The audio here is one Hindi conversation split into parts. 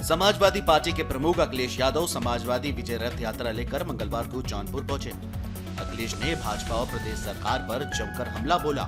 समाजवादी पार्टी के प्रमुख अखिलेश यादव समाजवादी विजय रथ यात्रा लेकर मंगलवार को जौनपुर पहुंचे। अखिलेश ने भाजपा और प्रदेश सरकार पर जमकर हमला बोला।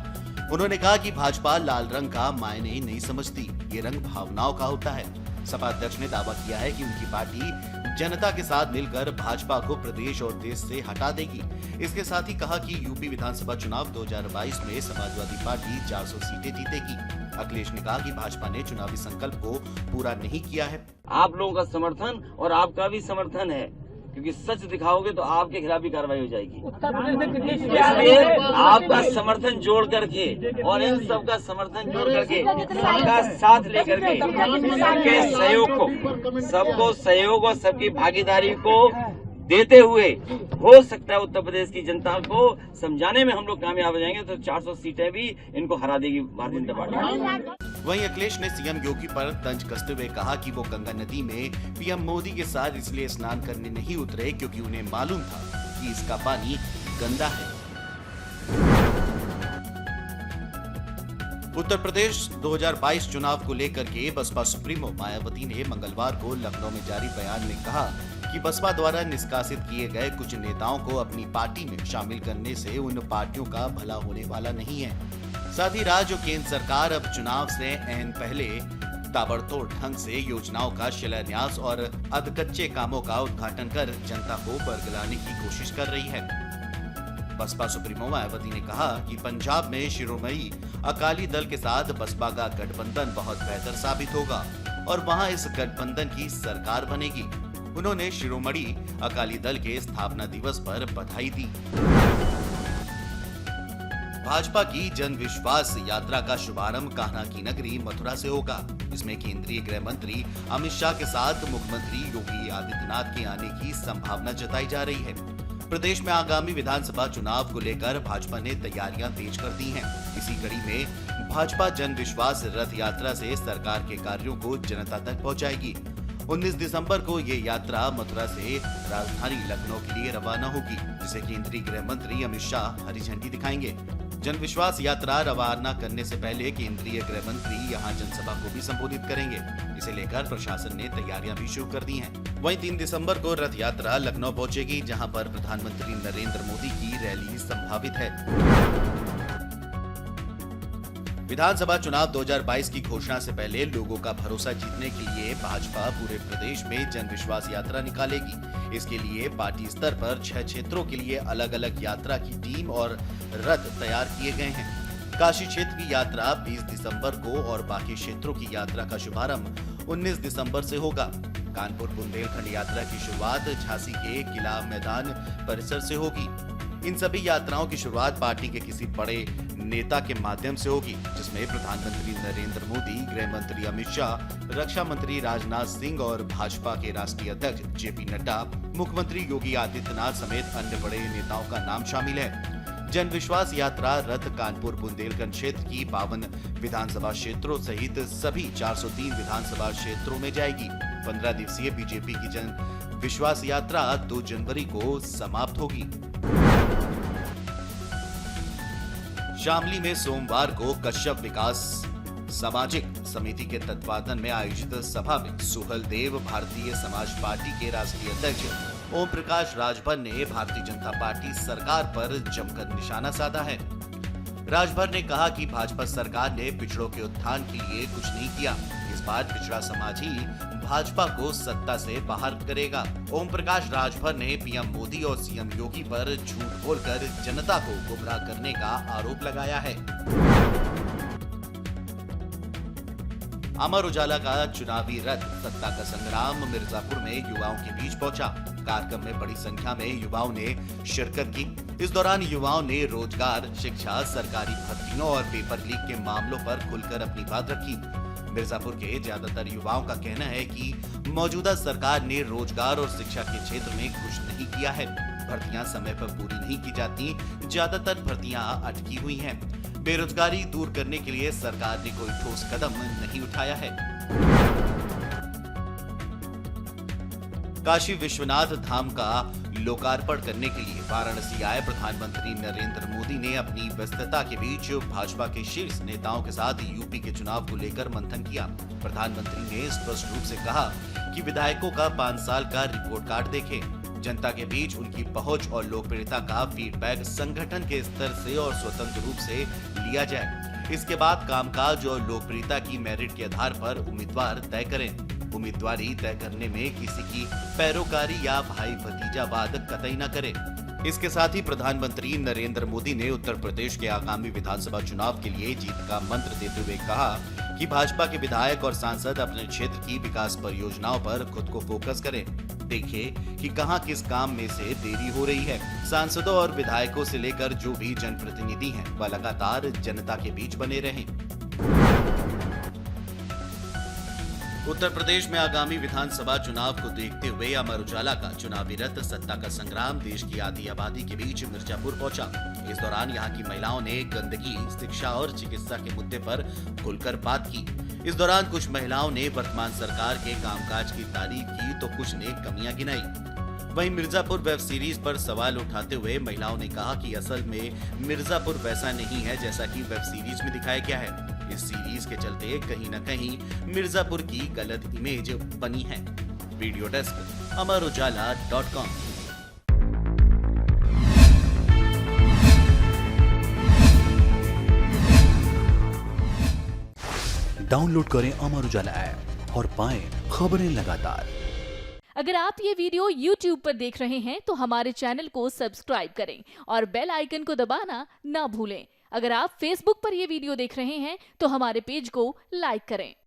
उन्होंने कहा कि भाजपा लाल रंग का मायने ही नहीं समझती, ये रंग भावनाओं का होता है। सपा अध्यक्ष ने दावा किया है कि उनकी पार्टी जनता के साथ मिलकर भाजपा को प्रदेश और देश से हटा देगी। इसके साथ ही कहा कि यूपी विधानसभा चुनाव 2022 में समाजवादी पार्टी 400 सीटें जीतेगी। अखिलेश ने कहा कि भाजपा ने चुनावी संकल्प को पूरा नहीं किया है। आप लोगों का समर्थन और आपका भी समर्थन है, क्योंकि सच दिखाओगे तो आपके खिलाफ भी कार्रवाई हो जाएगी। इसलिए आपका समर्थन जोड़ करके और इन सबका समर्थन जोड़ करके सबका साथ लेकर के सबके सहयोग को, सबको सहयोग और सबकी भागीदारी को देते हुए हो सकता है उत्तर प्रदेश की जनता को समझाने में हम लोग कामयाब हो जाएंगे, तो 400 सीटें भी इनको हरा देगी भारतीय जनता पार्टी। वहीं अखिलेश ने सीएम योगी पर तंज कसते हुए कहा कि वो गंगा नदी में पीएम मोदी के साथ इसलिए स्नान करने नहीं उतरे क्योंकि उन्हें मालूम था कि इसका पानी गंदा है। उत्तर प्रदेश 2022 चुनाव को लेकर के बसपा सुप्रीमो मायावती ने मंगलवार को लखनऊ में जारी बयान में कहा कि बसपा द्वारा निष्कासित किए गए कुछ नेताओं को अपनी पार्टी में शामिल करने से उन पार्टियों का भला होने वाला नहीं है। साथ ही राज्य और केंद्र सरकार अब चुनाव से ऐन पहले ताबड़तोड़ ढंग से योजनाओं का शिलान्यास और अधकच्चे कामों का उद्घाटन कर जनता को बरगलाने की कोशिश कर रही है। बसपा सुप्रीमो मायावती ने कहा कि पंजाब में शिरोमणि अकाली दल के साथ बसपा का गठबंधन बहुत बेहतर साबित होगा और वहां इस गठबंधन की सरकार बनेगी। उन्होंने शिरोमणि अकाली दल के स्थापना दिवस पर बधाई दी। भाजपा की जन विश्वास यात्रा का शुभारंभ कान्हा की नगरी मथुरा से होगा। इसमें केंद्रीय गृह मंत्री अमित शाह के साथ मुख्यमंत्री योगी आदित्यनाथ के आने की संभावना जताई जा रही है। प्रदेश में आगामी विधानसभा चुनाव को लेकर भाजपा ने तैयारियां तेज कर दी हैं। इसी कड़ी में भाजपा जन विश्वास रथ यात्रा से सरकार के कार्यों को जनता तक पहुंचाएगी। 19 दिसंबर को ये यात्रा मथुरा से राजधानी लखनऊ के लिए रवाना होगी, जिसे केंद्रीय गृह मंत्री अमित शाह हरी झंडी दिखाएंगे। जन विश्वास यात्रा रवाना करने से पहले केंद्रीय गृह मंत्री यहां जनसभा को भी संबोधित करेंगे। इसे लेकर प्रशासन ने तैयारियां भी शुरू कर दी हैं। वहीं 3 दिसंबर को रथ यात्रा लखनऊ पहुंचेगी, जहां पर प्रधानमंत्री नरेंद्र मोदी की रैली संभावित है। विधानसभा चुनाव 2022 की घोषणा से पहले लोगों का भरोसा जीतने के लिए भाजपा पूरे प्रदेश में जन विश्वास यात्रा निकालेगी। इसके लिए पार्टी स्तर पर 6 क्षेत्रों के लिए अलग अलग यात्रा की टीम और रथ तैयार किए गए हैं। काशी क्षेत्र की यात्रा 20 दिसंबर को और बाकी क्षेत्रों की यात्रा का शुभारंभ 19 दिसंबर से होगा। कानपुर बुंदेलखंड यात्रा की शुरुआत झांसी के किला मैदान परिसर से होगी। इन सभी यात्राओं की शुरुआत पार्टी के किसी बड़े नेता के माध्यम से होगी, जिसमें प्रधानमंत्री नरेंद्र मोदी, गृह मंत्री अमित शाह, रक्षा मंत्री राजनाथ सिंह और भाजपा के राष्ट्रीय अध्यक्ष जेपी नड्डा, मुख्यमंत्री योगी आदित्यनाथ समेत अन्य बड़े नेताओं का नाम शामिल है। जन विश्वास यात्रा रथ कानपुर बुंदेलखंड क्षेत्र की 52 विधानसभा क्षेत्रों सहित सभी 403 विधानसभा क्षेत्रों में जाएगी। 15 दिवसीय बीजेपी की जन विश्वास यात्रा 2 जनवरी को समाप्त होगी। शामली में सोमवार को कश्यप विकास सामाजिक समिति के तत्वावधान में आयोजित सभा में सुहल देव भारतीय समाज पार्टी के राष्ट्रीय अध्यक्ष ओम प्रकाश राजभर ने भारतीय जनता पार्टी सरकार पर जमकर निशाना साधा है। राजभर ने कहा कि भाजपा सरकार ने पिछड़ों के उत्थान के लिए कुछ नहीं किया। इस बार पिछड़ा समाज ही भाजपा को सत्ता से बाहर करेगा। ओम प्रकाश राजभर ने पीएम मोदी और सीएम योगी पर झूठ बोलकर जनता को गुमराह करने का आरोप लगाया है। अमर उजाला का चुनावी रथ सत्ता का संग्राम मिर्जापुर में युवाओं के बीच पहुंचा। कार्यक्रम में बड़ी संख्या में युवाओं ने शिरकत की। इस दौरान युवाओं ने रोजगार, शिक्षा, सरकारी भर्तियों और पेपर लीक के मामलों पर खुलकर अपनी बात रखी। मिर्जापुर के ज्यादातर युवाओं का कहना है कि मौजूदा सरकार ने रोजगार और शिक्षा के क्षेत्र में कुछ नहीं किया है। भर्तियां समय पर पूरी नहीं की जाती, ज्यादातर भर्तियां अटकी हुई हैं। बेरोजगारी दूर करने के लिए सरकार ने कोई ठोस कदम नहीं उठाया है। काशी विश्वनाथ धाम का लोकार्पण करने के लिए वाराणसी आए प्रधानमंत्री नरेंद्र मोदी ने अपनी व्यस्तता के बीच भाजपा के शीर्ष नेताओं के साथ यूपी के चुनाव को लेकर मंथन किया। प्रधानमंत्री ने स्पष्ट रूप से कहा कि विधायकों का 5 साल का रिपोर्ट कार्ड देखें। जनता के बीच उनकी पहुंच और लोकप्रियता का फीडबैक संगठन के स्तर से और स्वतंत्र रूप से लिया जाए। इसके बाद कामकाज और लोकप्रियता की मेरिट के आधार पर उम्मीदवार तय करें। उम्मीदवारी तय करने में किसी की पैरोकारी या भाई भतीजावाद कतई न करें। इसके साथ ही प्रधानमंत्री नरेंद्र मोदी ने उत्तर प्रदेश के आगामी विधानसभा चुनाव के लिए जीत का मंत्र देते हुए कहा कि भाजपा के विधायक और सांसद अपने क्षेत्र की विकास परियोजनाओं पर खुद को फोकस करें। देखिए कि कहां किस काम में से देरी हो रही है। सांसदों और विधायकों से लेकर जो भी जनप्रतिनिधि हैं, वह लगातार जनता के बीच बने रहें। उत्तर प्रदेश में आगामी विधानसभा चुनाव को देखते हुए अमर उजाला का चुनावी रथ सत्ता का संग्राम देश की आधी आबादी के बीच मिर्जापुर पहुंचा। इस दौरान यहां की महिलाओं ने गंदगी, शिक्षा और चिकित्सा के मुद्दे पर खुलकर बात की। इस दौरान कुछ महिलाओं ने वर्तमान सरकार के कामकाज की तारीफ की तो कुछ ने कमियां गिनाई। वहीं मिर्जापुर वेब सीरीज पर सवाल उठाते हुए महिलाओं ने कहा कि असल में मिर्जापुर वैसा नहीं है जैसा कि वेब सीरीज में दिखाया गया है। इस सीरीज के चलते कहीं न कहीं मिर्जापुर की गलत इमेज बनी है। Video desk amarujala.com। डाउनलोड करें अमर उजाला ऐप और पाएं खबरें लगातार। अगर आप ये वीडियो YouTube पर देख रहे हैं तो हमारे चैनल को सब्सक्राइब करें और बेल आइकन को दबाना ना भूलें। अगर आप Facebook पर ये वीडियो देख रहे हैं तो हमारे पेज को लाइक करें।